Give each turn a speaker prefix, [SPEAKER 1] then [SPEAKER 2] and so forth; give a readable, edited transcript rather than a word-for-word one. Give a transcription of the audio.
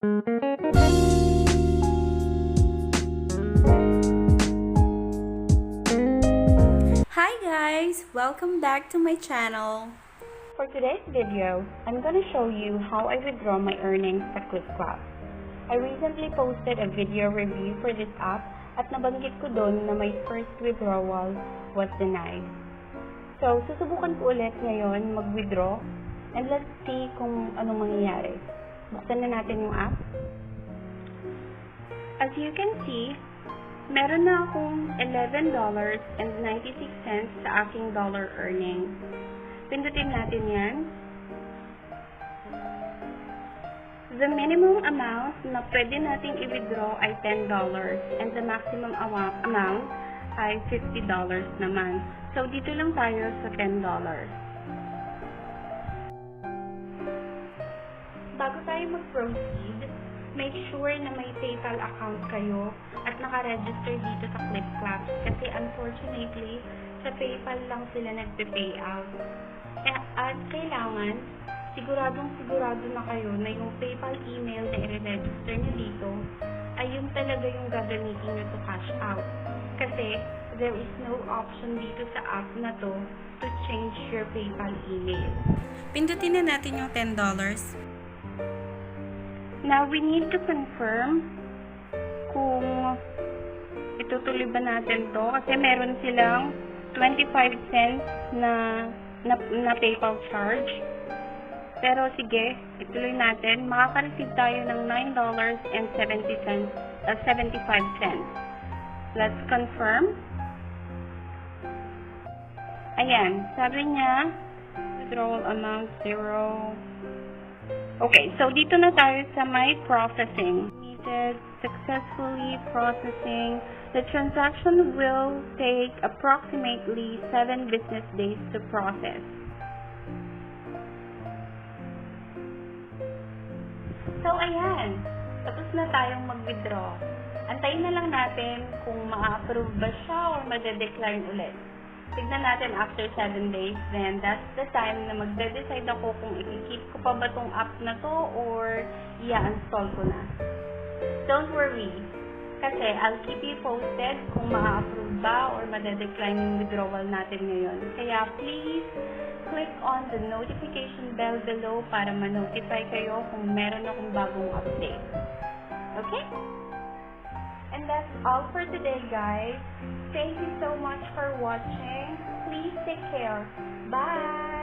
[SPEAKER 1] Hi guys! Welcome back to my channel. For today's video, I'm gonna show you how I withdraw my earnings sa Clipclaps. I recently posted a video review for this app at nabanggit ko doon na my first withdrawal was denied. So, susubukan ko ulit ngayon mag-withdraw and let's see kung anong mangyayari. Buksan na natin yung app. As you can see, meron na akong $11.96 sa aking dollar earnings. Pindutin natin yan. The minimum amount na pwede nating i-withdraw ay $10 and the maximum amount ay $50 naman. So, dito lang tayo sa $10. Bago tayo mag-proceed, make sure na may PayPal account kayo at naka-register dito sa Clipclaps kasi unfortunately, sa PayPal lang sila nagpe-pay out. At kailangan, sigurado na kayo na yung PayPal email na i-register nyo dito ay yung talaga yung gagamitin nyo to cash out. Kasi there is no option dito sa app na to change your PayPal email. Pindutin na natin yung $10. Now, we need to confirm kung itutuloy ba natin to kasi meron silang 25 cents na PayPal charge. Pero sige, ituloy natin. Makaka-receive tayo ng $9.75. Let's confirm. Ayan, sabi niya, withdrawal amount 0. Okay, so dito na tayo sa my processing. Needed successfully processing. The transaction will take approximately 7 business days to process. So, ayan. Tapos na tayong mag-withdraw. Antayin na lang natin kung ma-approve ba siya or ma-decline ulit. Tignan natin after 7 days, then that's the time na magde-decide ako kung i-keep ko pa ba tong app na to or i-install ko na. Don't worry, kasi I'll keep you posted kung ma-approve ba or ma-decline yung withdrawal natin ngayon. Kaya please, click on the notification bell below para ma-notify kayo kung meron akong bagong update. Okay? And that's all for today, guys. Thank you so much for watching. Please take care. Bye!